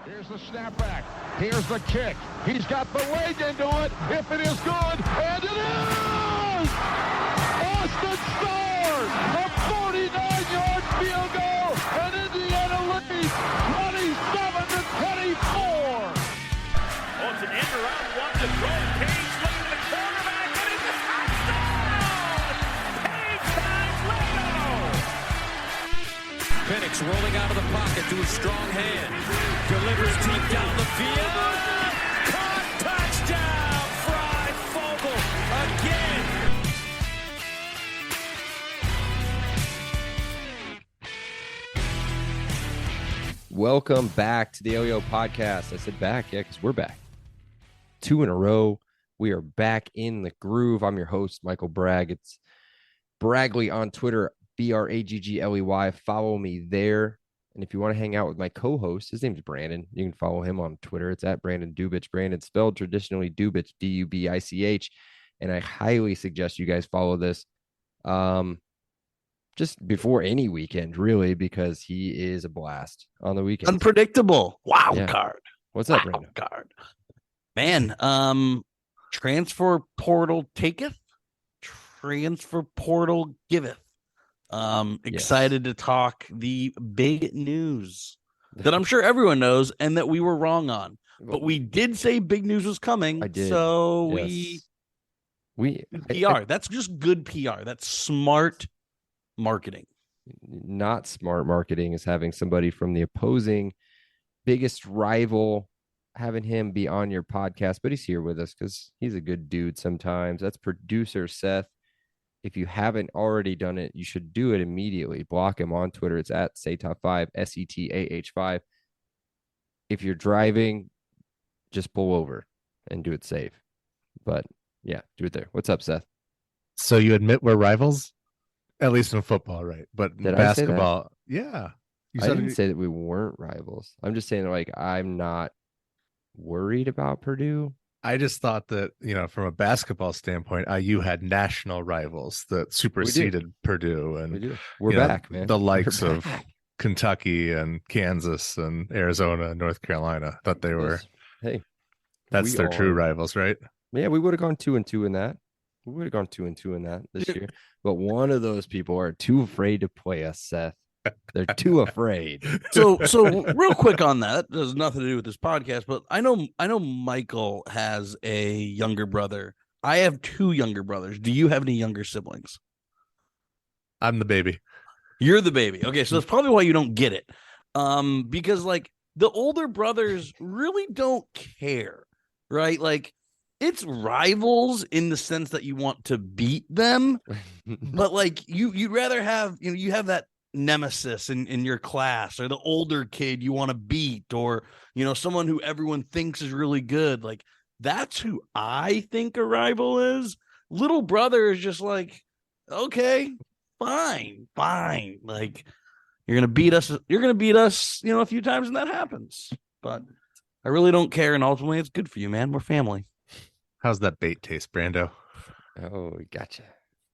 Here's the snapback. Here's the kick. He's got the leg into it. If it is good, and it is! Austin scores! A 49-yard field goal, and Indiana leads 27-24. Oh, it's an end around one to throw. Page looking at the quarterback, and it's a touchdown! Page finds Leno! Penix rolling out of the pocket to a strong hand. Delivers deep down the field. Caught, touchdown! Fry Fogel again. Welcome back to the LEO podcast. I said back, yeah, because we're back. 2 in a row. We are back in the groove. I'm your host, Michael Bragg. It's Bragley on Twitter, Braggley. Follow me there. And if you want to hang out with my co-host, his name's Brandon. You can follow him on Twitter. It's at Brandon Dubich. Brandon spelled traditionally Dubich, Dubich. And I highly suggest you guys follow this just before any weekend, really, because he is a blast on the weekend. Unpredictable. Wild card. What's up, Brandon? Card. Man, transfer portal taketh, transfer portal giveth. Excited to talk the big news that I'm sure everyone knows and that we were wrong on, but we did say big news was coming. I did. So yes. PR. That's just good PR. That's smart marketing. Not smart marketing is having somebody from the opposing biggest rival, having him be on your podcast, but he's here with us because he's a good dude sometimes. That's producer Seth. If you haven't already done it, you should do it immediately. Block him on Twitter. It's at SATOP5, SETAH5. If you're driving, just pull over and do it safe. But yeah, do it there. What's up, Seth? So you admit we're rivals? At least in football, right? But in basketball, yeah. I didn't say that we weren't rivals. I'm just saying, like, I'm not worried about Purdue. I just thought that, from a basketball standpoint, IU had national rivals that superseded Purdue. And we're back, man. The likes of Kentucky and Kansas and Arizona and North Carolina. Thought they were. Hey, that's their true rivals, right? Yeah, we would have gone 2-2 in that. We would have gone 2-2 in that this year. But one of those people are too afraid to play us, Seth. They're too afraid. So real quick on that, there's nothing to do with this podcast, but I know Michael has a younger brother. I have 2 younger brothers. Do you have any younger siblings? I'm the baby. You're the baby. Okay, so that's probably why you don't get it. Because like the older brothers really don't care, right? Like it's rivals in the sense that you want to beat them, but like you'd rather have, you have that nemesis in your class, or the older kid you want to beat, or someone who everyone thinks is really good. Like that's who I think a rival is. Little brother is just like, okay, fine, like you're gonna beat us a few times, and that happens, but I really don't care, and ultimately it's good for you, man. We're family. How's that bait taste, Brando? Oh, gotcha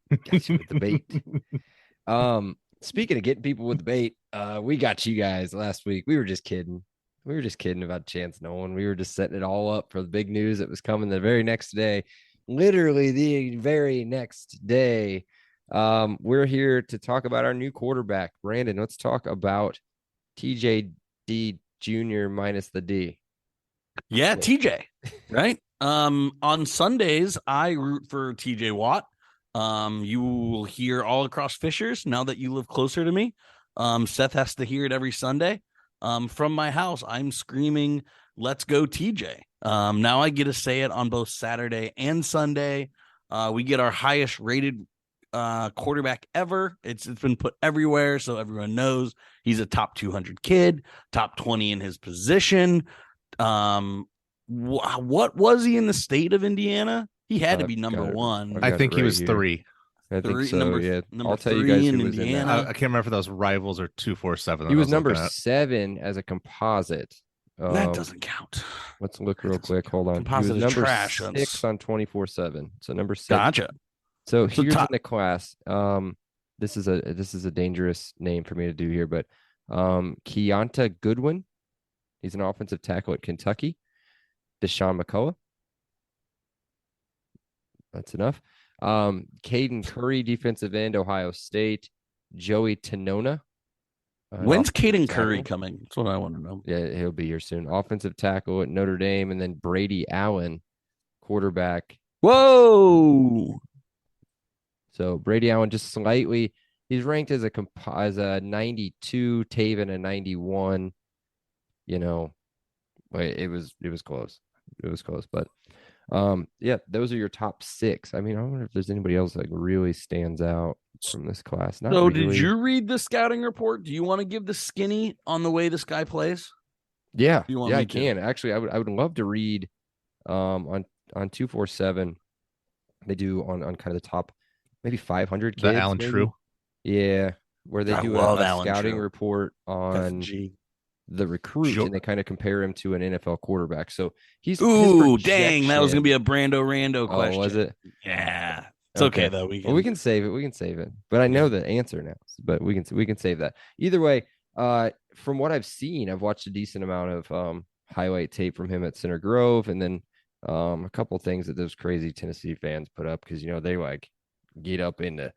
with the bait. Speaking of getting people with the bait, we got you guys last week. We were just kidding. About Chance Nolan. We were just setting it all up for the big news that was coming the very next day. Literally the very next day. We're here to talk about our new quarterback. Brandon, let's talk about TJD Jr. minus the D. Yeah, TJ, right? On Sundays, I root for TJ Watt. You will hear all across Fishers now that you live closer to me. Seth has to hear it every Sunday. From my house, I'm screaming, "Let's go, TJ." Now I get to say it on both Saturday and Sunday. We get our highest rated quarterback ever. It's been put everywhere, so everyone knows he's a top 200 kid, top 20 in his position. What was he in the state of Indiana? He had to be number 1. I think he was here. 3. I think so. Number I'll tell you guys in who was in Indiana. that. I can't remember if those rivals are 247. He was number 7 as a composite. That doesn't count. Let's look real quick. Hold on. Composite he was number trash. 6 on 24/7. So number 6. Gotcha. So here's in the class. This is a dangerous name for me to do here, but Keonta Goodwin. He's an offensive tackle at Kentucky. Deshaun McCullough. That's enough. Caden Curry, defensive end, Ohio State. Joey Tenona. When's Caden Curry tackle. coming? That's what I want to know. Yeah, he'll be here soon. Offensive tackle at Notre Dame, and then Brady Allen, quarterback. Whoa! So Brady Allen just slightly. He's ranked as a 92, TAYVEN a 91. You know, it was close. It was close, but yeah, those are your top 6. I mean, I wonder if there's anybody else that really stands out from this class. Not So, really. did you read the scouting report? Do you want to give the skinny on the way this guy plays? Yeah, You want yeah, me I to? can actually. I would love to read on 247. They do on kind of the top, maybe 500 kids. The Alan maybe. True. Yeah, where they I do love a Alan scouting True. report on FG. the recruit, Sure. and they kind of compare him to an NFL quarterback. So his Ooh, dang! That was gonna projection- be a Brando Rando question. Oh, was it? Yeah, it's okay though. We can save it. We can save it. But I know the answer now. But we can save that. Either way, from what I've seen, I've watched a decent amount of highlight tape from him at Center Grove, and then a couple things that those crazy Tennessee fans put up because they like get up in the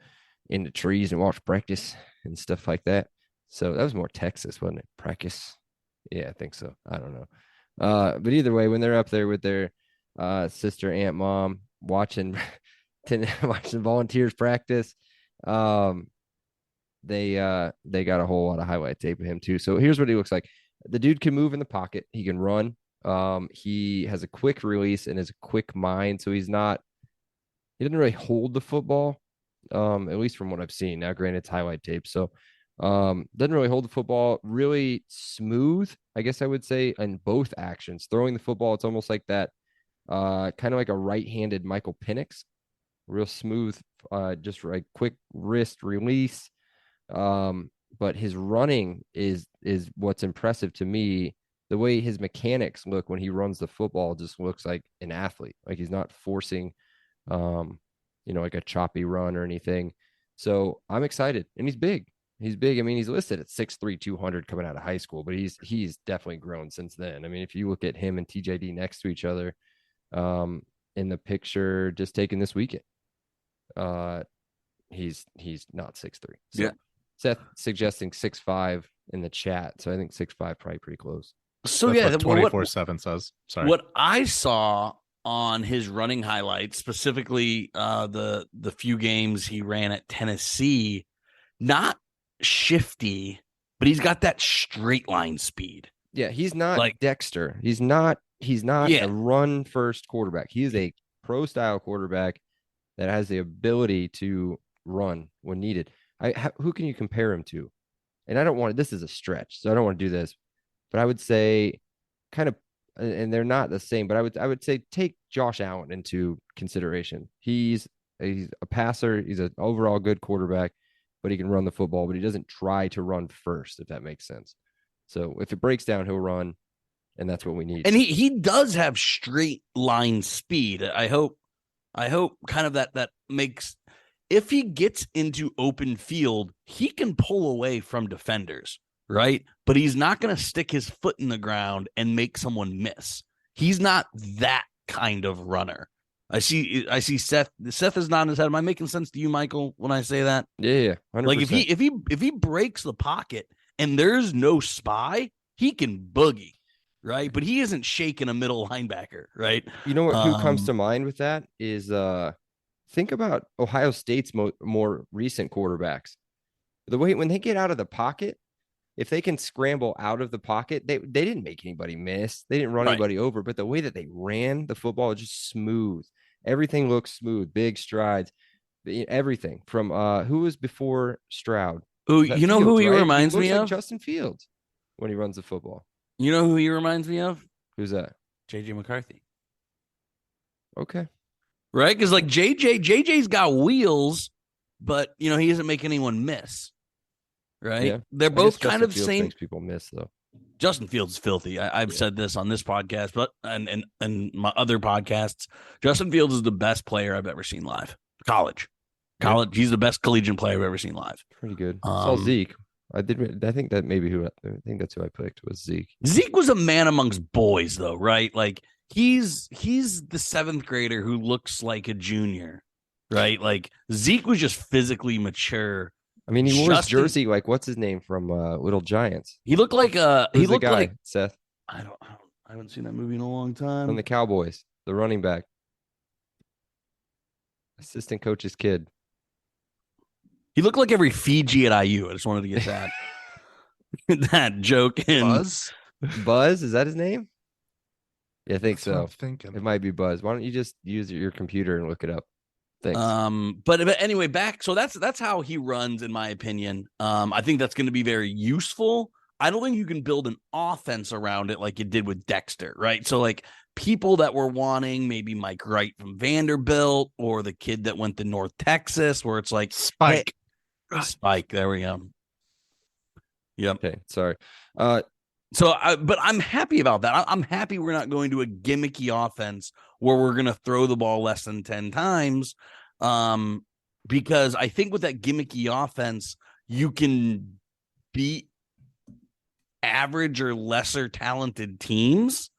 trees and watch practice and stuff like that. So that was more Texas, wasn't it? Practice. Yeah, I think so. I don't know. But either way, when they're up there with their sister, aunt, mom, watching watching volunteers practice, they got a whole lot of highlight tape of him too. So here's what he looks like. The dude can move in the pocket. He can run. He has a quick release and is a quick mind. So he doesn't really hold the football, at least from what I've seen. Now, granted, it's highlight tape. So doesn't really hold the football. Really smooth, I guess I would say, in both actions. Throwing the football, it's almost like that, kind of like a right-handed Michael Penix. Real smooth, just like quick wrist release. But his running is what's impressive to me. The way his mechanics look when he runs the football just looks like an athlete. Like he's not forcing, like a choppy run or anything. So I'm excited, and he's big. He's big. I mean, he's listed at 6'3", 200 coming out of high school, but he's definitely grown since then. I mean, if you look at him and TJD next to each other, in the picture just taken this weekend, he's not 6'3". So Yeah. Seth suggesting 6'5" in the chat, so I think 6'5" probably pretty close. So That's yeah, what 24/7 says. Sorry. What I saw on his running highlights, specifically the few games he ran at Tennessee, not shifty, but he's got that straight line speed. Yeah, he's not Like- Dexter. He's not Yeah. a run first quarterback. He is a pro style quarterback that has the ability to run when needed. Who can you compare him to? And I don't want this is a stretch, so I don't want to do this, but I would say kind of, and they're not the same, but I would say take Josh Allen into consideration. He's a passer. He's an overall good quarterback, but he can run the football, but he doesn't try to run first, if that makes sense. So if it breaks down, he'll run, and that's what we need. And he does have straight line speed. I hope kind of that makes, if he gets into open field, he can pull away from defenders, right? But he's not going to stick his foot in the ground and make someone miss. He's not that kind of runner. I see Seth is nodding his head. Am I making sense to you, Michael, when I say that? Yeah, 100%. Like if he breaks the pocket and there's no spy, he can boogie, right? But he isn't shaking a middle linebacker, right? You know what? Who comes to mind with that is think about Ohio State's more recent quarterbacks. The way when they get out of the pocket, if they can scramble out of the pocket, they didn't make anybody miss. They didn't run anybody over, but the way that they ran the football is just smooth. Everything looks smooth, big strides, everything from who was before Stroud. Oh, you know Fields, who he right? reminds looks me like of? Justin Fields when he runs the football. You know who he reminds me of? Who's that? JJ McCarthy. Okay. Right? Because like JJ's got wheels, but he doesn't make anyone miss. Right? Yeah. They're I both guess kind Justin of Fields same. makes people miss though. Justin Fields is filthy. I've said this on this podcast, but and my other podcasts. Justin Fields is the best player I've ever seen live. College. He's the best collegiate player I've ever seen live. Pretty good. Saw Zeke. I did. I think that's who I picked was Zeke. Zeke was a man amongst boys, though, right? Like he's the 7th grader who looks like a junior, right? Like Zeke was just physically mature. I mean, he wore his jersey like what's his name from Little Giants? He looked like Who's the guy, Seth, I haven't seen that movie in a long time. from the Cowboys, the running back, assistant coach's kid. He looked like every Fiji at IU. I just wanted to get that that joke in. Buzz, is that his name? Yeah, I think That's what I'm so. thinking. It might be Buzz. Why don't you just use your computer and look it up? Thanks. But anyway, back. So that's how he runs, in my opinion. I think that's going to be very useful. I don't think you can build an offense around it like you did with Dexter, right? So like people that were wanting maybe Mike Wright from Vanderbilt or the kid that went to North Texas, where it's like Spike. hey, Spike. There we go. Yep. Okay, sorry. But I'm happy about that. I'm happy we're not going to a gimmicky offense where we're going to throw the ball less than 10 times. Because I think with that gimmicky offense, you can beat average or lesser talented teams.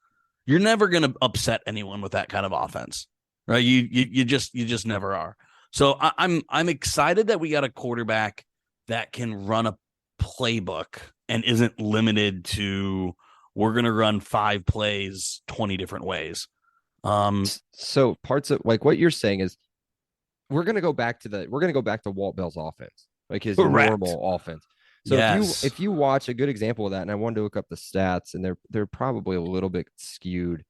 You're never going to upset anyone with that kind of offense, right? You just never are. So I'm excited that we got a quarterback that can run a playbook and isn't limited to we're going to run 5 plays 20 different ways. So parts of like what you're saying is we're going to go back to Walt Bell's offense, like his normal offense. So if you watch a good example of that, and I wanted to look up the stats, and they're probably a little bit skewed,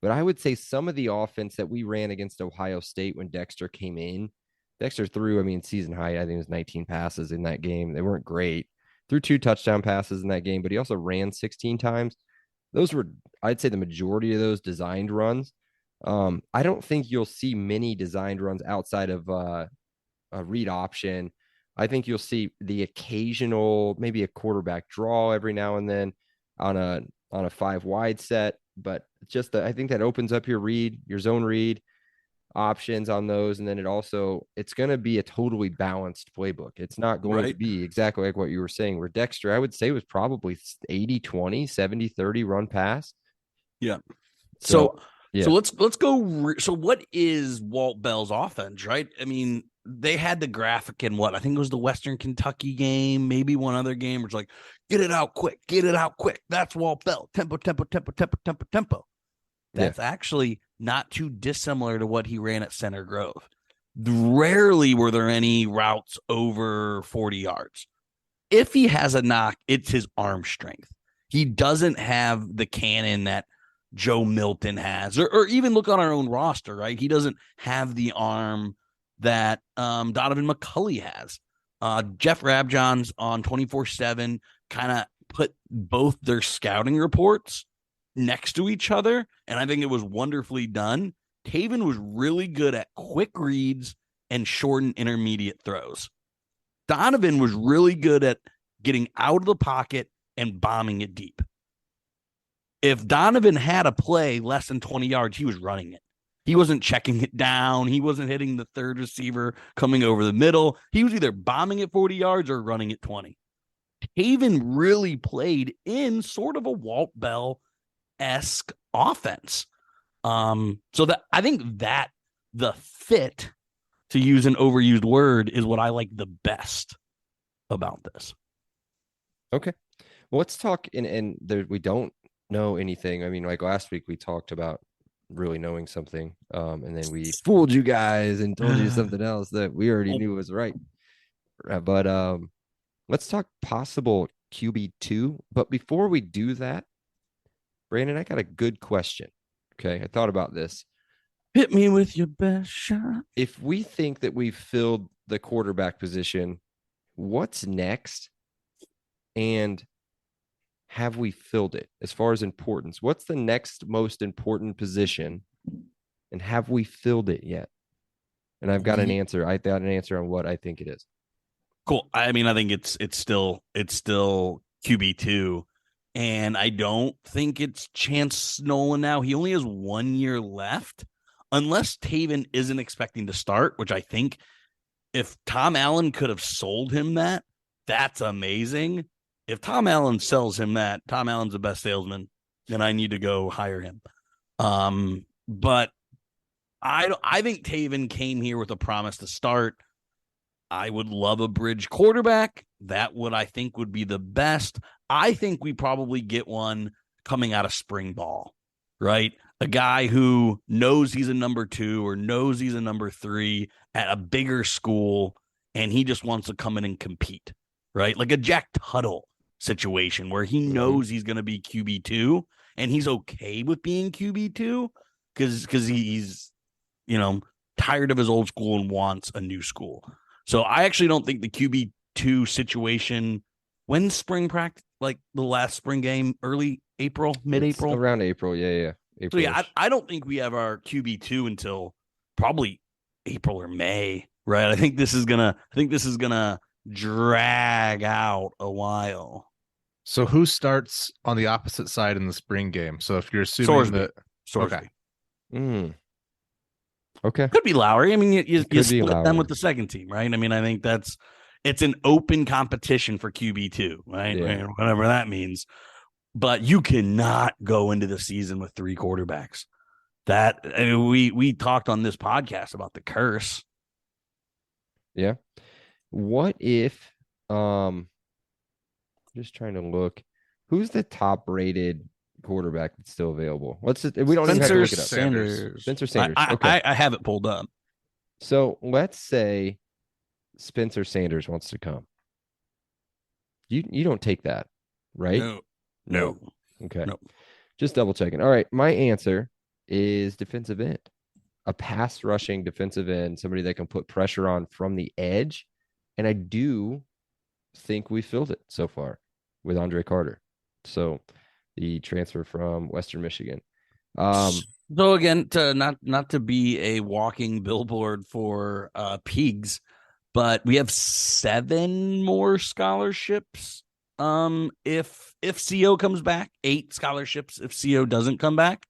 but I would say some of the offense that we ran against Ohio State when Dexter came in, Dexter threw, season high, I think it was 19 passes in that game. They weren't great. Threw 2 touchdown passes in that game, but he also ran 16 times. Those were, I'd say, the majority of those designed runs. I don't think you'll see many designed runs outside of a read option. I think you'll see the occasional, maybe a quarterback draw every now and then on a 5 wide set, but I think that opens up your zone read options on those. And then it's going to be a totally balanced playbook. It's not going to be exactly like what you were saying, where Dexter, I would say, was probably 80-20, 70-30 run pass. Yeah. So let's go. So what is Walt Bell's offense, right? I mean, they had the graphic in I think it was the Western Kentucky game, maybe one other game where it's like, get it out quick. That's Walt Bell. Tempo. That's actually not too dissimilar to what he ran at Center Grove. Rarely were there any routes over 40 yards. If he has a knock, it's his arm strength. He doesn't have the cannon that Joe Milton has, or even look on our own roster, right? He doesn't have the arm that Donovan McCulley has. Jeff Rabjohns on 24/7 kind of put both their scouting reports next to each other, and I think it was wonderfully done. TAYVEN was really good at quick reads and short and intermediate throws. Donovan was really good at getting out of the pocket and bombing it deep. If Donovan had a play less than 20 yards, he was running it. He wasn't checking it down. He wasn't hitting the third receiver coming over the middle. He was either bombing it 40 yards or running it 20. TAYVEN really played in sort of a Walt Bell-esque offense. So that I think that the fit, to use an overused word, is what I like the best about this. Okay. Well, let's talk we don't know anything. Like last week we talked about really knowing something, and then we fooled you guys and told you something else that we already knew was right. But let's talk possible QB2. But before we do that, Brandon, I got a good question. Okay, I thought about this. Hit me with your best shot. If we think that we've filled the quarterback position, what's next? And have we filled it as far as importance? What's the next most important position? And have we filled it yet? And I've got an answer. I've got an answer on what I think it is. Cool. I think it's still QB2. And I don't think it's Chance Nolan now. He only has 1 year left, unless TAYVEN isn't expecting to start, which I think if Tom Allen could have sold him that, that's amazing. If Tom Allen sells him that, Tom Allen's the best salesman, then I need to go hire him. But I think TAYVEN came here with a promise to start. I would love a bridge quarterback. That I think would be the best. I think we probably get one coming out of spring ball, right? A guy who knows he's a number 2 or knows he's a number 3 at a bigger school, and he just wants to come in and compete, right? Like a Jack Tuttle situation where he knows he's going to be QB2 and he's okay with being QB2 because he's, tired of his old school and wants a new school. So I actually don't think the QB2 situation, when spring practice, like the last spring game, early April, mid-April? It's around April, yeah. April-ish. So I don't think we have our QB2 until probably April or May, right? I think this is gonna drag out a while. So who starts on the opposite side in the spring game? So if you're assuming that Sorsby. Okay. Okay. Could be Lowry. I mean, you split Lowry. them with the second team, right? I mean, I think it's an open competition for QB2, right? Yeah. Whatever that means. But you cannot go into the season with 3 quarterbacks. We talked on this podcast about the curse. Yeah. What if just trying to look, who's the top rated quarterback that's still available? We don't even have to look it up. Spencer Sanders. I have it pulled up. So let's say Spencer Sanders wants to come. You don't take that, right? No. Okay. No. Just double checking. All right. My answer is defensive end. A pass rushing defensive end, somebody that can put pressure on from the edge. And I do think we filled it so far with Andre Carter. So the transfer from Western Michigan. So again, not to be a walking billboard for pigs, but we have 7 more scholarships. If CO comes back, 8 scholarships if CO doesn't come back.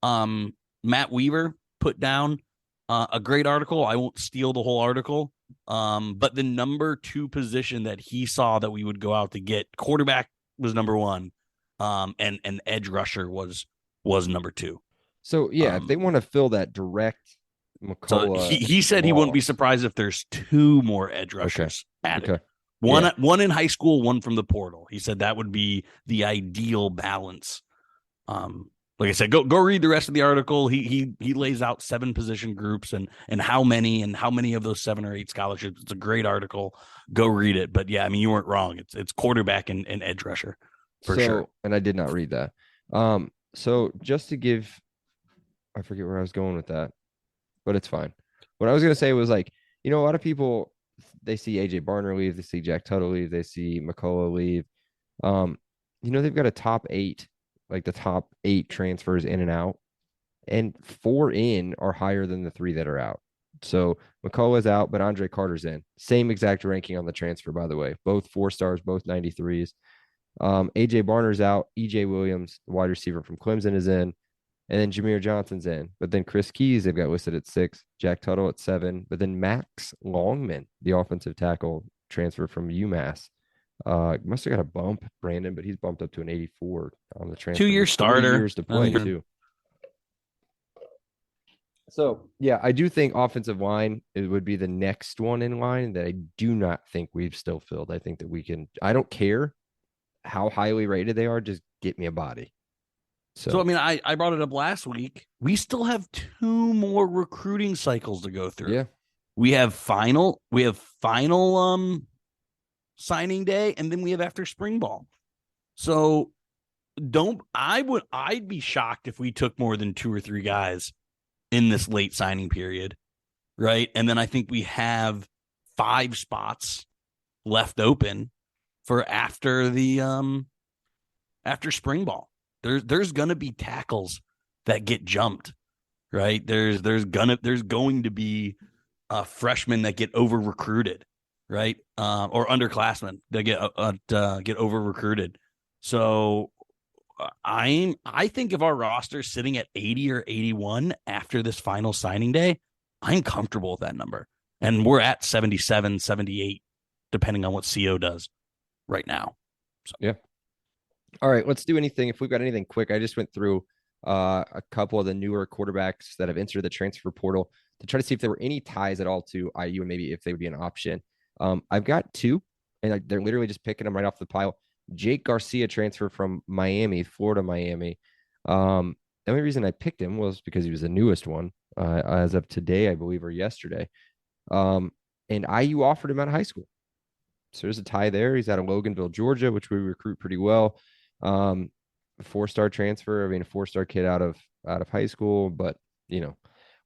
Matt Weaver put down a great article. I won't steal the whole article. But the number 2 position that he saw that we would go out to get, quarterback was number 1. And edge rusher was number 2. So yeah, if they want to fill that direct McCullough, so he said he wouldn't be surprised if there's 2 more edge rushers added. Okay. One in high school, one from the portal. He said that would be the ideal balance. Like I said, go read the rest of the article. He lays out 7 position groups and how many of those 7 or 8 scholarships. It's a great article. Go read it. But yeah, I mean, you weren't wrong. It's quarterback and edge rusher for sure. And I did not read that. So just to give, I forget where I was going with that, but it's fine. What I was going to say was like, a lot of people, they see AJ Barner leave, they see Jack Tuttle leave, they see McCullough leave. They've got a top 8, like the top 8 transfers in and out, and 4 in are higher than the 3 that are out. So McCullough's out, but Andre Carter's in. Same exact ranking on the transfer, by the way. Both 4 stars, both 93s. AJ Barner's out. EJ Williams, the wide receiver from Clemson, is in. And then Jameer Johnson's in. But then Chris Keys, they've got listed at 6. Jack Tuttle at 7. But then Max Longman, the offensive tackle transfer from UMass. Must have got a bump, Brandon, but he's bumped up to an 84 on the transfer. 2-year starter. 3 years to play, too. So, yeah, I do think offensive line would be the next one in line that I do not think we've still filled. I think that we can – I don't care how highly rated they are. Just get me a body. So I mean, I brought it up last week. We still have 2 more recruiting cycles to go through. Yeah. We have final signing day, and then we have after spring ball. So I'd be shocked if we took more than 2 or 3 guys in this late signing period, right? And then I think we have 5 spots left open for after the after spring ball. There's gonna be tackles that get jumped, right? There's going to be freshmen that get over recruited, right? Or underclassmen that get over recruited. So I think if our roster is sitting at 80 or 81 after this final signing day, I'm comfortable with that number. And we're at 77, 78, depending on what CO does. right now. So. Yeah. All right, let's do anything. If we've got anything quick, I just went through a couple of the newer quarterbacks that have entered the transfer portal to try to see if there were any ties at all to IU and maybe if they would be an option. I've got two, and they're literally just picking them right off the pile. Jake Garcia transfer from Miami, Florida, Miami. The only reason I picked him was because he was the newest one as of today, I believe, or yesterday. And IU offered him out of high school. So there's a tie there. He's out of Loganville, Georgia, which we recruit pretty well. 4-star transfer. I mean, a 4-star kid out of high school, but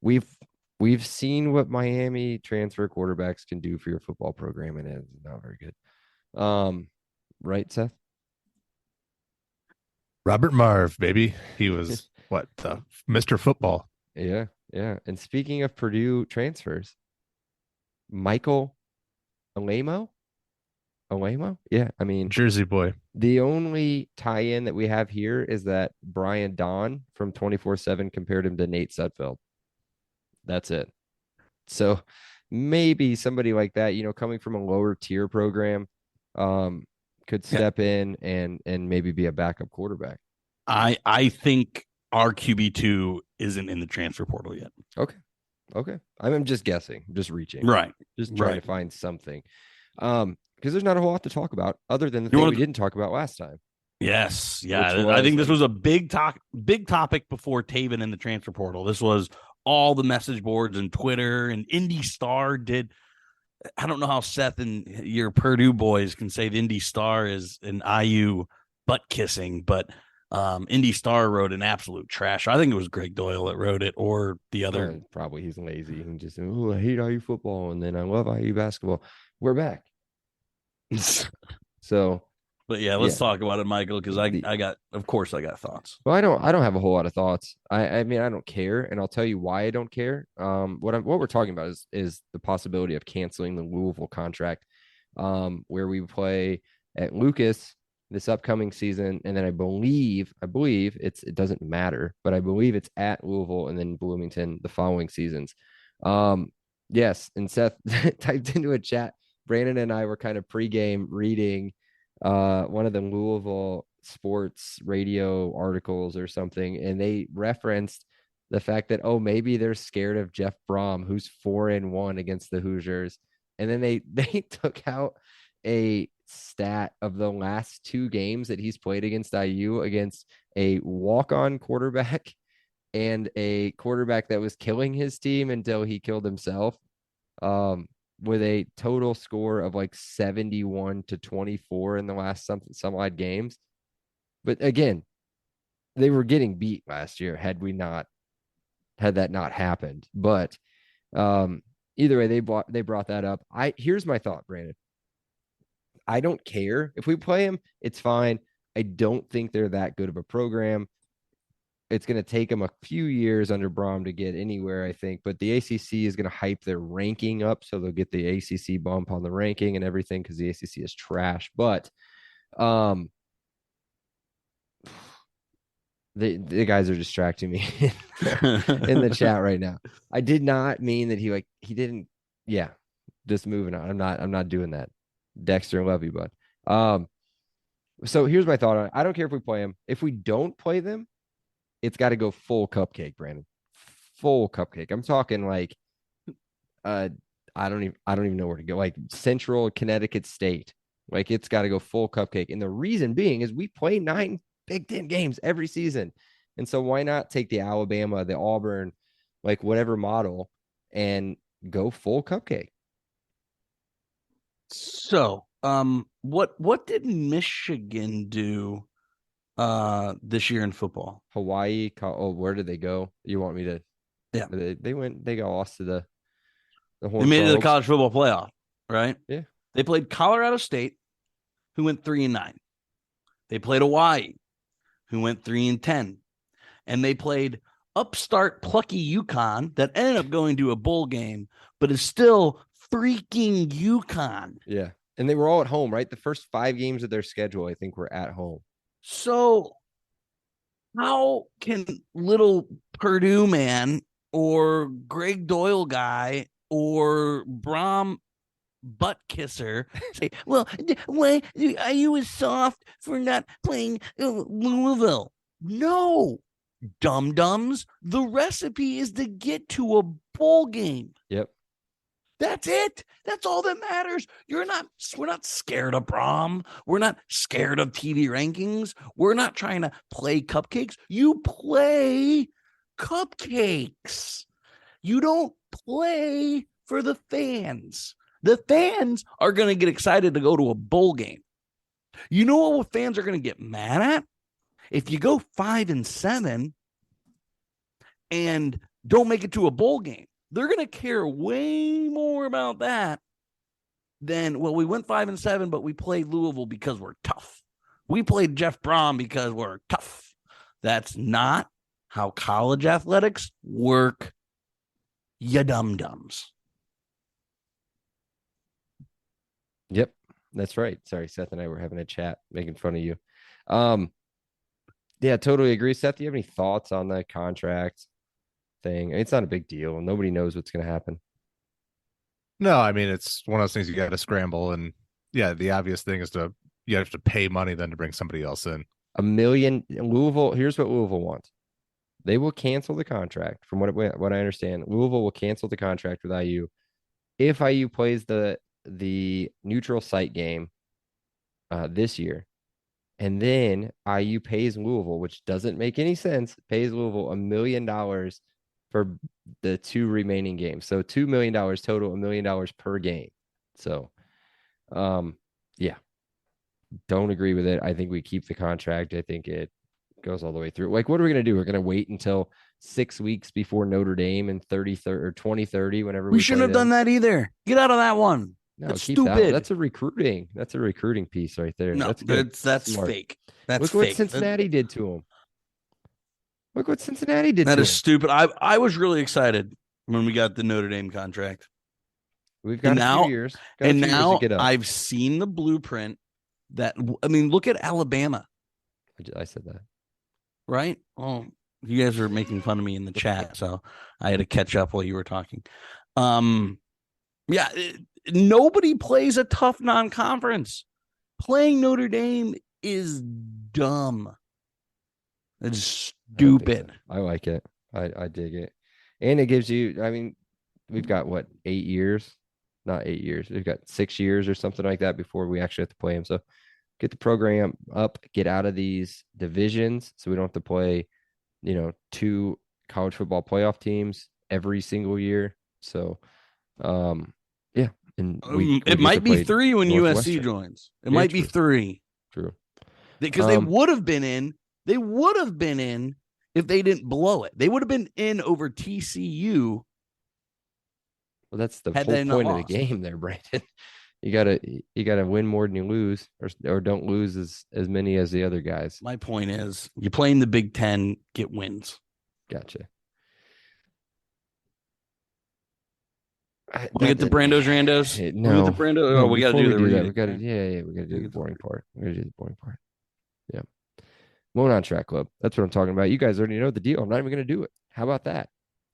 we've seen what Miami transfer quarterbacks can do for your football program, and it's not very good. Right, Seth? Robert Marv, baby. He was what, Mr. Football. Yeah. And speaking of Purdue transfers, Michael Alamo? Yeah, I mean, Jersey boy. the only tie-in that we have here is that Brian Don from 24/7 compared him to Nate Sudfeld. That's it. So maybe somebody like that, coming from a lower tier program, could step in and maybe be a backup quarterback. I think our QB2 isn't in the transfer portal yet. Okay. I'm just guessing, just reaching. Right. Just trying to find something. Because there's not a whole lot to talk about other than the thing we didn't talk about last time. Yes. Yeah. I think this was a big topic before TAYVEN in the transfer portal. This was all the message boards and Twitter, and Indy Star did. I don't know how Seth and your Purdue boys can say the Indy Star is an IU butt kissing, but Indy Star wrote an absolute trash. I think it was Greg Doyle that wrote it, or the other. Probably he's lazy and just, I hate IU football, and then I love IU basketball. We're back. So, but let's talk about it, Michael, because I got thoughts. Well, I don't have a whole lot of thoughts. I mean, I don't care, and I'll tell you why I don't care. What we're talking about is the possibility of canceling the Louisville contract, where we play at Lucas this upcoming season, and then I believe it doesn't matter, but I believe it's at Louisville and then Bloomington the following seasons. Yes, and Seth typed into a chat. Brandon and I were kind of pregame reading one of the Louisville sports radio articles or something, and they referenced the fact that maybe they're scared of Jeff Brom, who's 4-1 against the Hoosiers, and then they took out a stat of the last 2 games that he's played against IU against a walk-on quarterback and a quarterback that was killing his team until he killed himself, with a total score of like 71-24 in the last some odd games. But again, they were getting beat last year had that not happened. But either way, they brought that up. Here's my thought, Brandon. I don't care if we play them, it's fine. I don't think they're that good of a program. It's going to take them a few years under Brom to get anywhere, I think. But the ACC is going to hype their ranking up, so they'll get the ACC bump on the ranking and everything because the ACC is trash. But the guys are distracting me in the chat right now. I did not mean that he didn't. Yeah, just moving on. I'm not doing that. Dexter, love you, bud. So here's my thought on it. I don't care if we play them. If we don't play them, it's got to go full cupcake, Brandon. Full cupcake. I'm talking like, I don't even know where to go. Like Central Connecticut State. Like it's got to go full cupcake. And the reason being is we play 9 Big Ten games every season. And so why not take the Alabama, the Auburn, like whatever model and go full cupcake? So, what did Michigan do this year in football? Hawaii. Where did they go? You want me to? Yeah, they got lost to the Horned They made it to the Frogs. college football playoff, right? Yeah. They played Colorado State, who went 3-9. They played Hawaii, who went 3-10, and they played upstart plucky UConn that ended up going to a bowl game, but is still freaking UConn. Yeah, and they were all at home, right? The first 5 games of their schedule, I think, were at home. So how can little Purdue man or Greg Doyle guy or Brom butt kisser say, well, why are you as soft for not playing Louisville? No, dum-dums. The recipe is to get to a bowl game. Yep. That's it. That's all that matters. We're not scared of Brom. We're not scared of TV rankings. We're not trying to play cupcakes. You play cupcakes. You don't play for the fans. The fans are going to get excited to go to a bowl game. You know what fans are going to get mad at? If you go 5-7 and don't make it to a bowl game, they're going to care way more about that than, well, we went 5-7, but we played Louisville because we're tough. We played Jeff Brom because we're tough. That's not how college athletics work, ya dum-dums. Yep, that's right. Sorry, Seth and I were having a chat, making fun of you. Yeah, totally agree. Seth, do you have any thoughts on the contract thing? It's not a big deal. Nobody knows what's going to happen. No, I mean, it's one of those things you got to scramble. And yeah, the obvious thing is you have to pay money then to bring somebody else in. $1 million. Louisville, here's what Louisville wants. They will cancel the contract. From what I understand, Louisville will cancel the contract with IU if IU plays the neutral site game this year. And then IU pays Louisville, which doesn't make any sense, pays Louisville $1 million for the 2 remaining games. So $2 million total, $1 million per game. So, yeah, don't agree with it. I think we keep the contract. I think it goes all the way through. Like, what are we going to do? We're going to wait until 6 weeks before Notre Dame in 2030, whenever we shouldn't have done that either. Get out of that one. No, that's keep stupid. That. That's a recruiting piece right there. No, that's smart. fake. That's Look fake. What Cincinnati did to him. Look what Cincinnati did. That to is him. stupid. I was really excited when we got the Notre Dame contract. We've got a few years. And now I've seen the blueprint. Look at Alabama. I said that. Right? Oh, you guys are making fun of me in the chat, so I had to catch up while you were talking. Yeah, nobody plays a tough non-conference. Playing Notre Dame is dumb. It's stupid. I like it. I dig it. And it gives you, we've got 8 years? Not 8 years. We've got 6 years or something like that before we actually have to play them. So get the program up, get out of these divisions so we don't have to play, 2 college football playoff teams every single year. So, yeah. And it might be 3 when USC joins. It might be 3. True. Because they would have been in. They would have been in if they didn't blow it. They would have been in over TCU. Well, that's the whole point of the game there, Brandon. You gotta win more than you lose, or don't lose as many as the other guys. My point is, you play in the Big Ten, get wins. Gotcha. We get the Brandos Randos. No, the Brandos. Oh, we got to do that. We got to we got to do the boring part. We got to do the boring part. Yeah. Monon Track Club. That's what I'm talking about. You guys already know the deal. I'm not even going to do it. How about that?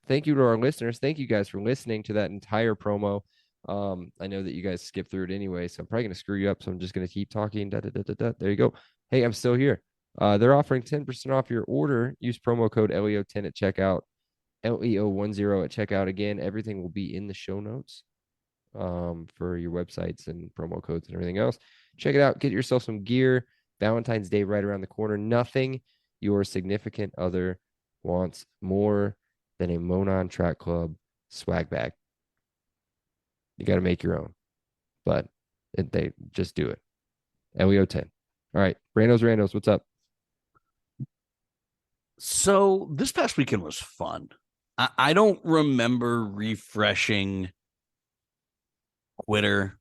Thank you to our listeners. Thank you guys for listening to that entire promo. I know that you guys skipped through it anyway, so I'm probably going to screw you up. So I'm just going to keep talking. There you go. Hey, I'm still here. They're offering 10% off your order. Use promo code LEO10 at checkout. LEO10 at checkout. Again, everything will be in the show notes for your websites and promo codes and everything else. Check it out. Get yourself some gear. Valentine's Day right around the corner. Nothing your significant other wants more than a Monon Track Club swag bag. You got to make your own, but they just do it. LEO10. All right. Randos, what's up? So this past weekend was fun. I don't remember refreshing Twitter,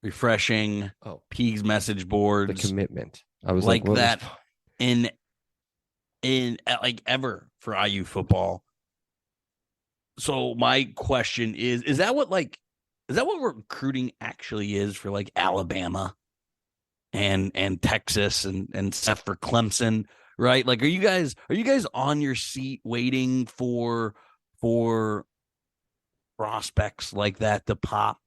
refreshing Peague's message boards. The commitment. I was like that in like ever for IU football. So my question is that what recruiting actually is for like Alabama and Texas and stuff for Clemson, right? Like, are you guys on your seat waiting for prospects like that to pop?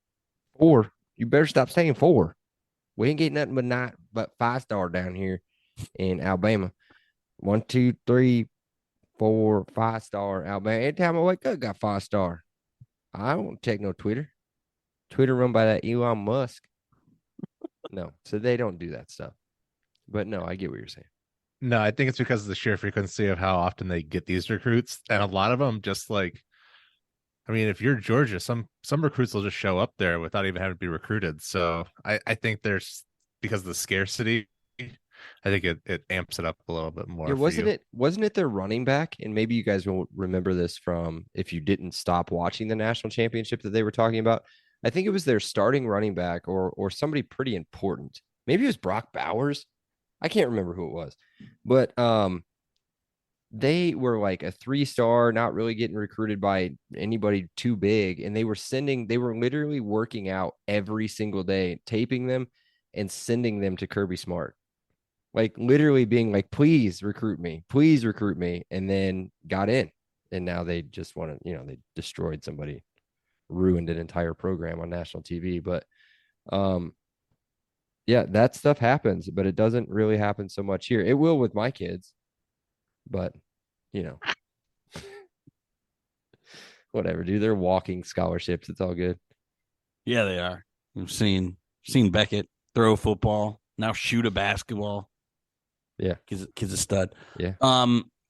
Or You better stop saying 4. We ain't getting nothing but 5-star down here in Alabama. 1, 2, 3, 4, 5-star Alabama. Every time I wake up, got 5-star. I don't check no Twitter. Twitter run by that Elon Musk. No, so they don't do that stuff. But no, I get what you're saying. No, I think it's because of the sheer frequency of how often they get these recruits, and a lot of them just like, I mean, if you're Georgia, some recruits will just show up there without even having to be recruited. So I think there's, because of the scarcity, I think it amps it up a little bit more. Yeah, wasn't it their running back? And maybe you guys will remember this from if you didn't stop watching the national championship that they were talking about. I think it was their starting running back or somebody pretty important. Maybe it was Brock Bowers. I can't remember who it was, but they were like a 3-star, not really getting recruited by anybody too big. And they were literally working out every single day, taping them and sending them to Kirby Smart. Like literally being like, please recruit me, and then got in. And now they just want to, they destroyed somebody, ruined an entire program on national TV. But yeah, that stuff happens, but it doesn't really happen so much here. It will with my kids, but whatever, dude. They're walking scholarships. It's all good. Yeah, they are. I've seen Beckett throw a football, now shoot a basketball. Yeah. Kid's a stud. Yeah.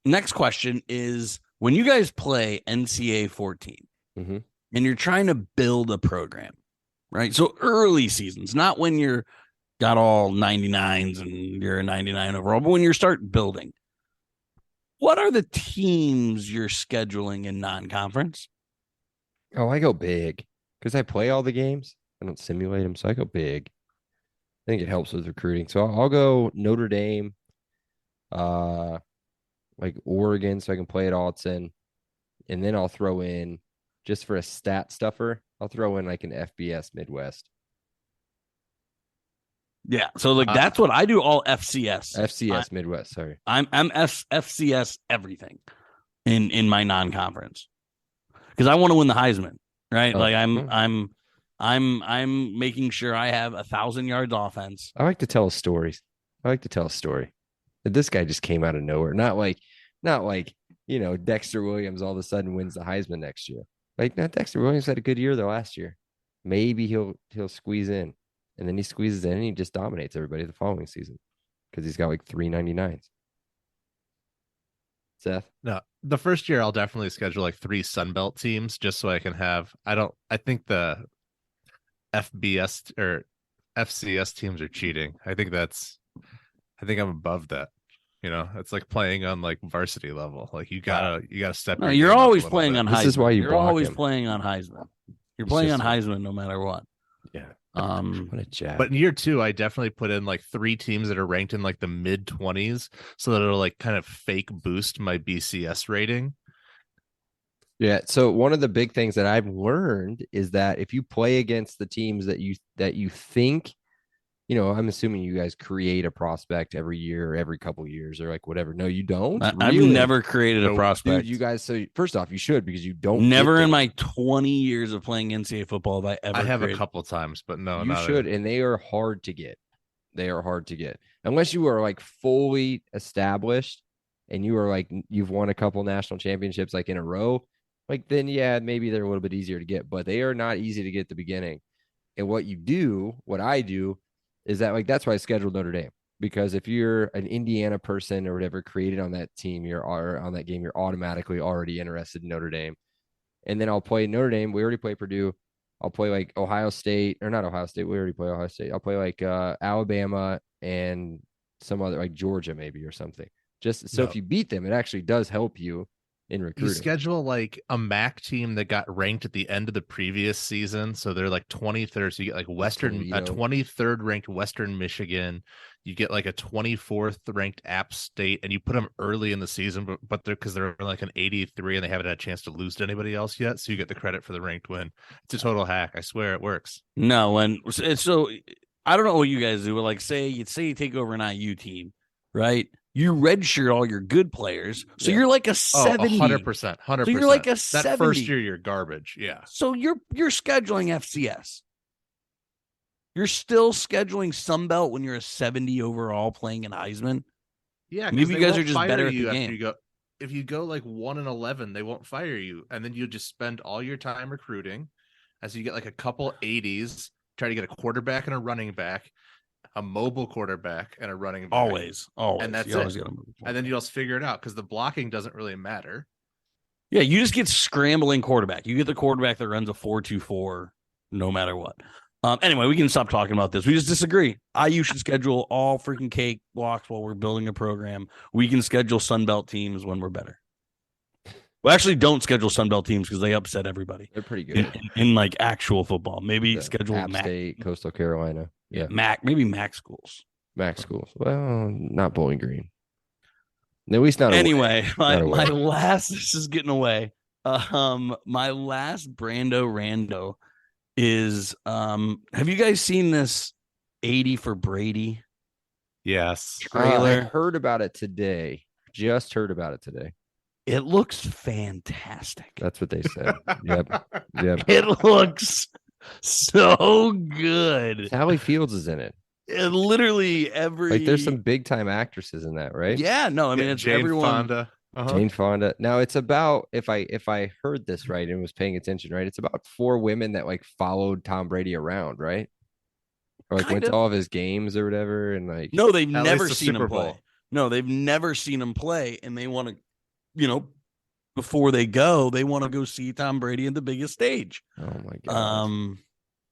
Next question is, when you guys play NCAA 14 mm-hmm. and you're trying to build a program, right? So early seasons, not when you're got all 99s and you're a 99 overall, but when you start building, what are the teams you're scheduling in non-conference? Oh, I go big because I play all the games. I don't simulate them, so I go big. I think it helps with recruiting. So I'll go Notre Dame, like Oregon, so I can play at Autzen, and then I'll throw in, just for a stat stuffer, I'll throw in like an FBS Midwest. Yeah, so like that's what I do. All FCS. Midwest. Sorry, I'm FCS everything in my non-conference because I want to win the Heisman, right? Oh, like I'm making sure I have 1,000 yards offense. I like to tell stories. This guy just came out of nowhere. Not like Dexter Williams all of a sudden wins the Heisman next year. Like, no, Dexter Williams had a good year though last year. Maybe he'll squeeze in. And then he squeezes in and he just dominates everybody the following season because he's got like 399s. Seth? No, the first year I'll definitely schedule like 3 Sunbelt teams just so I can have, I think the FBS or FCS teams are cheating. I think I'm above that. It's like playing on like varsity level. Like you gotta step. No, you're always playing on Heisman. This is why you're always playing on Heisman. You're playing on Heisman no matter what. Yeah. What a jab. But in year 2, I definitely put in like 3 teams that are ranked in like the mid 20s so that it'll like kind of fake boost my BCS rating. Yeah. So one of the big things that I've learned is that if you play against the teams that you think, I'm assuming you guys create a prospect every year or every couple years or like whatever. No, you don't. I've never created a prospect. Dude, you guys. So first off, you should, because you don't. Never in my 20 years of playing NCAA football have I ever. I have created. A couple times, but no, you should, and they are hard to get. Unless you are like fully established and you are like you've won a couple national championships like in a row. Like then, yeah, maybe they're a little bit easier to get, but they are not easy to get at the beginning. And what I do, is that like that's why I scheduled Notre Dame, because if you're an Indiana person or whatever created on that team, you're automatically already interested in Notre Dame. And then I'll play Notre Dame. We already play Purdue. I'll play like Ohio State, or not Ohio State. We already play Ohio State. I'll play like Alabama and some other like Georgia maybe or something. Just so if you beat them, it actually does help you in recruiting. You schedule like a MAC team that got ranked at the end of the previous season, so they're like 23rd. So you get like a 23rd ranked Western Michigan. You get like a 24th ranked App State, and you put them early in the season, but they're like an 83 and they haven't had a chance to lose to anybody else yet. So you get the credit for the ranked win. It's a total hack. I swear it works. No, and so I don't know what you guys do, but like say you take over an IU team, right? You redshirt all your good players, so you're like a 70. 100%. So you're like a that 70. First year, you're garbage. Yeah. So you're scheduling FCS. You're still scheduling Sunbelt when you're a 70 overall playing an Heisman. Yeah, maybe you guys are just better at the after game. you go. If you go like 1-11, they won't fire you, and then you just spend all your time recruiting, as you get like a couple 80s, try to get a quarterback and a running back, a mobile quarterback and a running back. Always. And that's it. And then you just figure it out because the blocking doesn't really matter. Yeah, you just get scrambling quarterback. You get the quarterback that runs a 4.24 no matter what. Anyway, we can stop talking about this. We just disagree. IU should schedule all freaking cake blocks while we're building a program. We can schedule Sunbelt teams when we're better. We actually don't schedule Sunbelt teams because they upset everybody. They're pretty good in like actual football. Maybe schedule App State, Coastal Carolina. Yeah, maybe MAC schools. MAC schools. Well, not Bowling Green. At least not. Anyway, my last. This is getting away. My last Brando Rando is have you guys seen this 80 for Brady? Yes. Trailer. I heard about it today. Just heard about it today. It looks fantastic. That's what they said. Yep. It looks so good. Sally Fields is in it. Literally every like there's some big time actresses in that, right? Yeah, no, I mean it's Jane everyone. Fonda. Jane Fonda. Now it's about if I heard this right and was paying attention, right? It's about 4 women that like followed Tom Brady around, right? Or like went to all of his games or whatever, and like no, they've never seen him play. No, they've never seen him play, and they want to, before they want to go see Tom Brady in the biggest stage. Oh my god.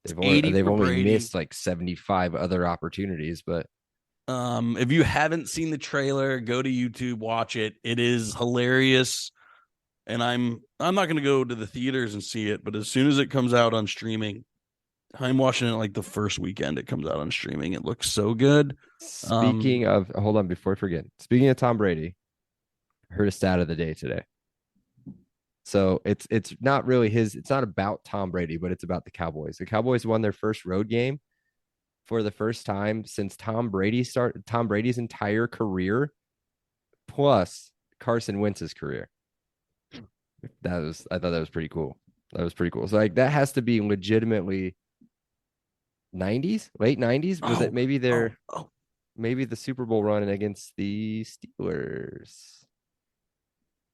They've only missed like 75 other opportunities, but if you haven't seen the trailer, go to YouTube, watch it. It is hilarious. And I'm not going to go to the theaters and see it, but as soon as it comes out on streaming, I'm watching it like the first weekend it comes out on streaming. It looks so good. Speaking of, hold on before I forget. Speaking of Tom Brady, I heard a stat of the day today. So it's not really it's not about Tom Brady, but it's about the Cowboys. The Cowboys won their first road game for the first time since Tom Brady's entire career, plus Carson Wentz's career. I thought that was pretty cool. So like that has to be legitimately 90s, late 90s. Was it maybe maybe the Super Bowl run against the Steelers?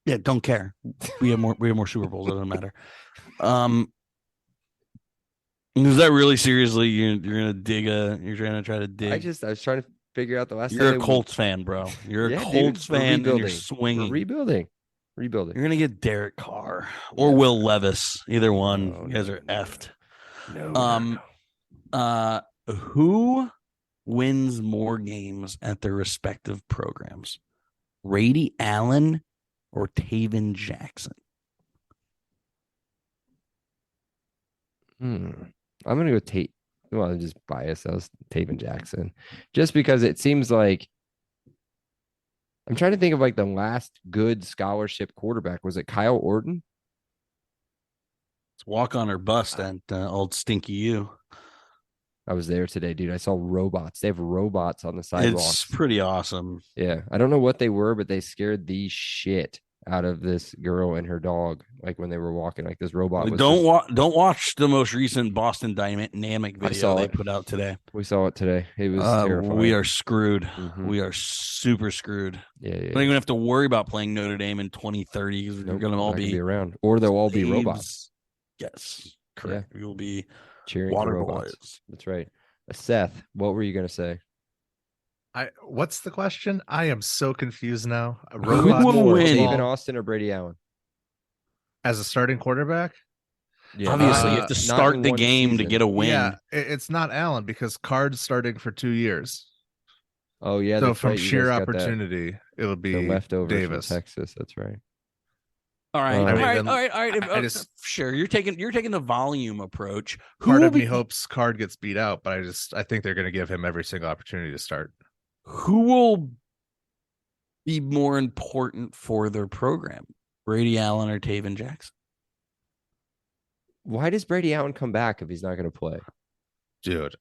Yeah, don't care. We have more Super Bowls. It doesn't matter. Is that really seriously? You're gonna you're trying to try to dig. I was trying to figure out the last. You're a Colts fan, bro. You're a Colts fan, and you're swinging. We're rebuilding. You're gonna get Derek Carr or Will Levis. Either one. You guys are effed. No. Who wins more games at their respective programs? Brady Allen or TAYVEN Jackson? I'm gonna go Tate. Well, I'm just biased. I was TAYVEN Jackson, just because it seems like I'm trying to think of like the last good scholarship quarterback. Was it Kyle Orton? It's walk on or bust and old Stinky U. I was there today, dude. I saw robots. They have robots on the sidewalk. It's pretty awesome. Yeah. I don't know what they were, but they scared the shit out of this girl and her dog. Like when they were walking, like this robot. Don't watch the most recent Boston Dynamic video they put out today. We saw it today. It was terrifying. We are screwed. Mm-hmm. We are super screwed. Yeah. Don't even have to worry about playing Notre Dame in 2030 because we're going to all be around, or they'll all be robots. Yes, correct. Yeah. We will be cheering water robots. Boys. That's right. Seth, what were you going to say? What's the question? I am so confused now. Who will win? David Austin or Brady Allen? As a starting quarterback? Yeah. Obviously, you have to start the game to get a win. Yeah, it's not Allen because Card's starting for 2 years. Oh, yeah. So from sheer opportunity, it would be leftover Davis. From Texas. That's right. All right. All right. Sure. You're taking the volume approach. Part of me hopes Card gets beat out, but I think they're going to give him every single opportunity to start. Who will be more important for their program? Brady Allen or TAYVEN Jackson? Why does Brady Allen come back if he's not going to play? Dude,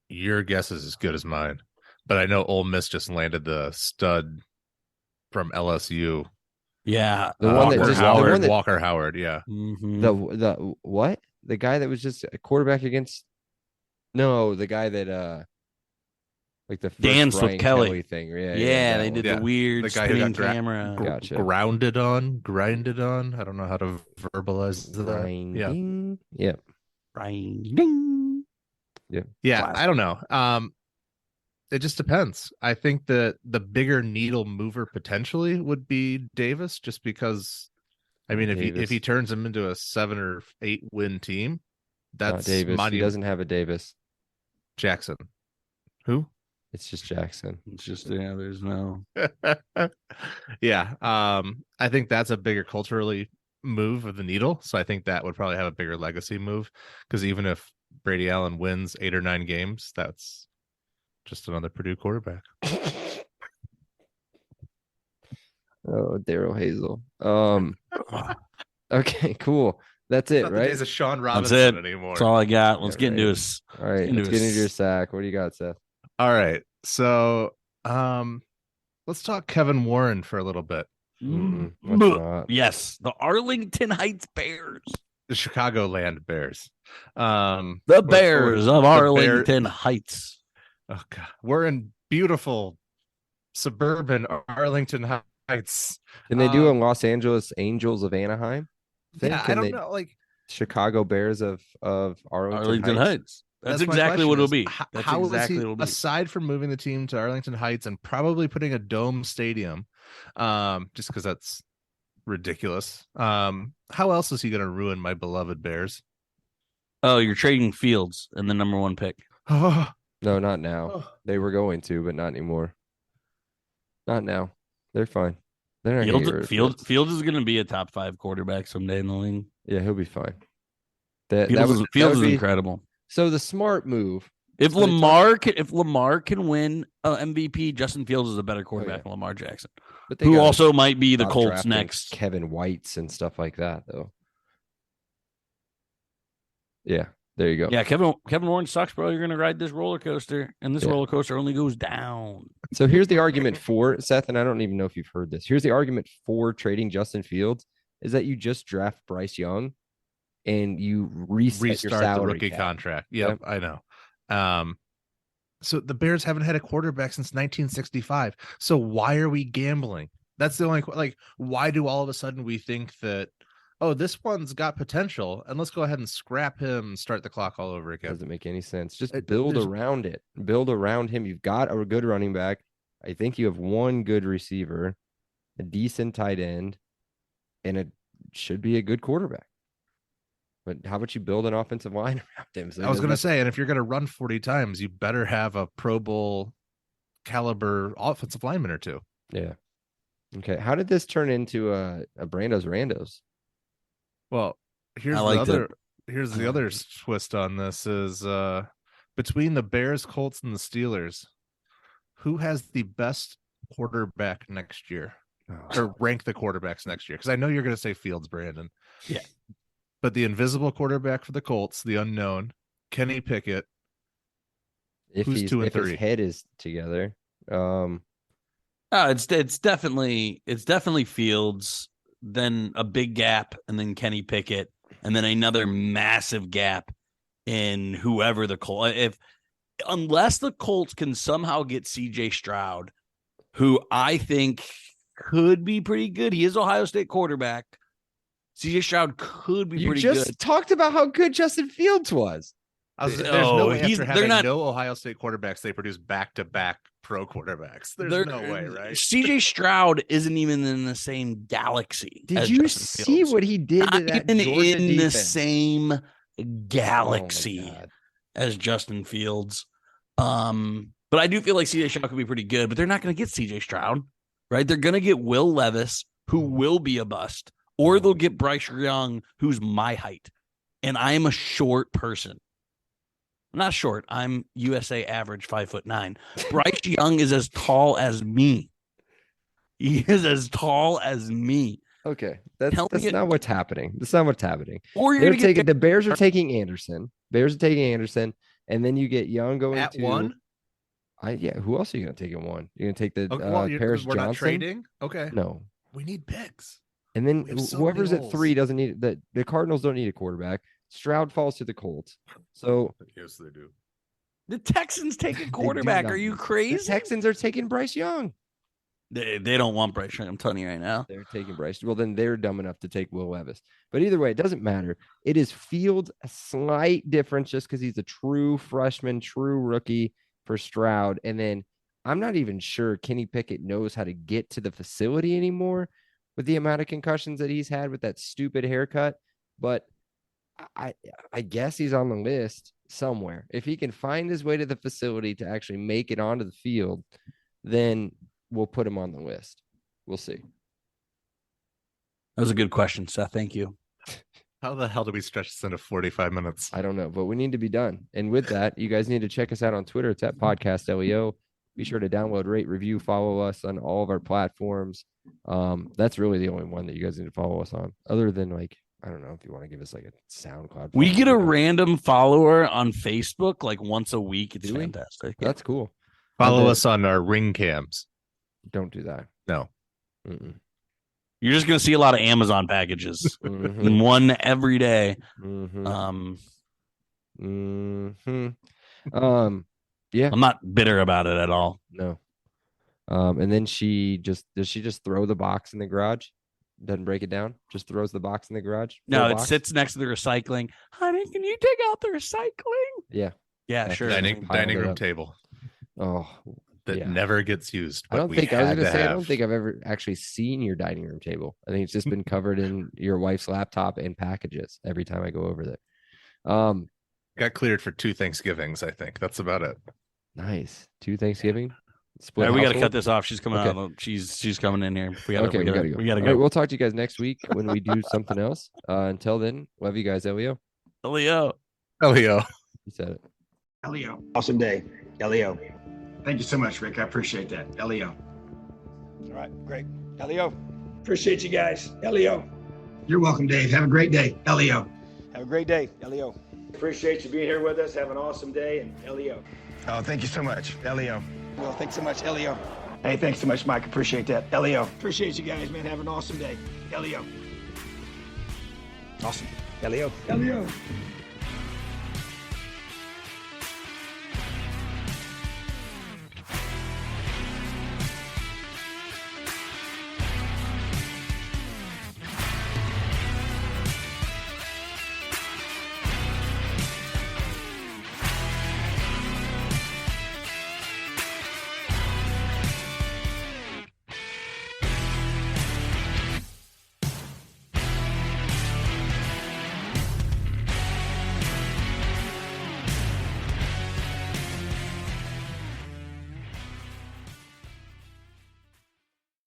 your guess is as good as mine. But I know Ole Miss just landed the stud from LSU. Yeah, Walker Howard. Yeah, mm-hmm. The what? The guy that was just a quarterback against No, the guy that like the first Dan Brian Kelly. Kelly thing. Yeah, that they one. did Yeah, the weird the guy who spinning got camera. Gotcha. grinded on. I don't know how to verbalize that. Yeah. Grinding. Yep. Ding. Yeah, Classic. I don't know. It just depends. I think that the bigger needle mover potentially would be Davis, just because. I mean, if he turns him into a 7 or 8 win team, that's Davis. He doesn't have a Davis. Jackson. Who? It's just Jackson. It's just there's no. Yeah. I think that's a bigger culturally move of the needle. So I think that would probably have a bigger legacy move, because even if Brady Allen wins 8 or 9 games, that's just another Purdue quarterback. Oh, Daryl Hazel. Okay, cool. That's it, right? He's a Sean That's Robinson it. anymore. That's all I got. Let's Yeah, get into right. his. All right, let's get into your sack. What do you got, Seth? All right. So let's talk Kevin Warren for a little bit. Let's not. Yes, the Arlington Heights Bears. The Chicagoland Bears. The Bears of Arlington Heights. Oh God. We're in beautiful suburban Arlington Heights. Can they do a Los Angeles Angels of Anaheim? Yeah, I don't know. Like Chicago Bears of Arlington Heights. That's exactly what it'll be. How is he, aside from moving the team to Arlington Heights and probably putting a dome stadium, just because that's ridiculous. How else is he going to ruin my beloved Bears? Oh, you're trading Fields and the number 1 pick. No, not now. They were going to, but not anymore. Not now. They're fine. They're not Fields is going to be a top 5 quarterback someday in the league. Yeah, he'll be fine. Fields is incredible. So the smart move. If Lamar can win MVP, Justin Fields is a better quarterback than Lamar Jackson, but who also might be the Colts drafting next. Kevin Whites and stuff like that, though. Yeah, there you go. Yeah, Kevin Warren sucks, bro. You're gonna ride this roller coaster, and this roller coaster only goes down. So here's the argument for Seth, and I don't even know if you've heard this. Here's the argument for trading Justin Fields is that you just draft Bryce Young, and you restart your salary the rookie contract. Yep, I know. So the Bears haven't had a quarterback since 1965. So why are we gambling? That's the only why do all of a sudden we think that, oh, this one's got potential and let's go ahead and scrap him and start the clock all over again? Doesn't make any sense. Just build around it. Build around him. You've got a good running back. I think you have one good receiver, a decent tight end, and it should be a good quarterback. But how about you build an offensive line around him? So I was going to say, and if you're going to run 40 times, you better have a Pro Bowl caliber offensive lineman or two. Yeah. Okay. How did this turn into a Brando's Randos? Well, here's the other twist on this is between the Bears, Colts, and the Steelers, who has the best quarterback next year? Or rank the quarterbacks next year? Because I know you're going to say Fields, Brandon. Yeah. But the invisible quarterbback for the Colts, the unknown, Kenny Pickett. Who's 2 and 3? His head is together. It's definitely Fields, then a big gap, and then Kenny Pickett, and then another massive gap in whoever the Colts. Unless the Colts can somehow get C.J. Stroud, who I think could be pretty good. He is Ohio State quarterback. C.J. Stroud could be pretty good. You just talked about how good Justin Fields was. There's no way after having no Ohio State quarterbacks, they produce back-to-back pro quarterbacks. There's no way, right? C.J. Stroud isn't even in the same galaxy. Did you see what he did to that Georgia in defense? the same galaxy as Justin Fields? But I do feel like C.J. Stroud could be pretty good, but they're not going to get C.J. Stroud, right? They're going to get Will Levis, who will be a bust. Or they'll get Bryce Young, who's my height. And I'm a short person. I'm not short. I'm USA average 5'9". Bryce Young is as tall as me. He is as tall as me. Okay. That's not what's happening. That's not what's happening. Or you're going to the Bears are taking Anderson. And then you get Young going at 1. Who else are you going to take at 1? You're going to take the Paris we're Johnson? Not trading? Okay. No. We need picks. And then whoever's at 3 doesn't need the Cardinals don't need a quarterback. Stroud falls to the Colts. So yes, they do. The Texans take a quarterback. Are you The crazy? Texans are taking Bryce Young. They don't want Bryce Young. I'm telling you right now. They're taking Bryce. Well, then they're dumb enough to take Will Levis. But either way, it doesn't matter. It is Fields a slight difference just because he's a true freshman, true rookie for Stroud. And then I'm not even sure Kenny Pickett knows how to get to the facility anymore with the amount of concussions that he's had with that stupid haircut. But I guess he's on the list somewhere. If he can find his way to the facility to actually make it onto the field, then we'll put him on the list. We'll see. That was a good question, Seth. Thank you. How the hell do we stretch this into 45 minutes? I don't know, but we need to be done. And with that, you guys need to check us out on Twitter. It's at Podcast LEO. Be sure to download, rate, review, follow us on all of our platforms. That's really the only one that you guys need to follow us on. Other than like, I don't know if you want to give us like a SoundCloud. We get a random follower on Facebook like once a week. It's fantastic. That's cool. Follow us on our ring cams. Don't do that. No. Mm-mm. You're just going to see a lot of Amazon packages. Mhm. One every day. Mhm. Yeah. I'm not bitter about it at all. No. And then does she just throw the box in the garage? Doesn't break it down? Just throws the box in the garage? No, Full it box? sits next to the recycling. Honey, can you take out the recycling? Yeah. Yeah, Yeah, sure. Dining Piled it room up. table Oh, that yeah. never gets used. I but don't we think I was had going to to say, I have. don't think I've ever actually seen your dining room table. I think it's just been covered in your wife's laptop and packages every time I go over there. Got cleared for 2 Thanksgivings, I think. That's about it. Nice. 2 Thanksgiving. All Split right, we got to household? got this off. She's coming Okay. out. She's coming in here. We got Okay, we gotta go. We got to All right, go. we'll talk to you guys next week when we do something else. Until then, love you guys. Leo. Leo. Leo. He said it. Leo. Awesome day. Leo. Thank you so much, Rick. I appreciate that. Leo. All right, great. Leo. Appreciate you guys. Leo. You're welcome, Dave. Have a great day. Leo. Have a great day. Leo. Appreciate you being here with us. Have an awesome day. And Leo. Oh, thank you so much. Leo. Well, thanks so much, Leo. Hey, thanks so much, Mike. Appreciate that. Leo. Appreciate you guys, man. Have an awesome day. Leo. Awesome. Leo. Leo.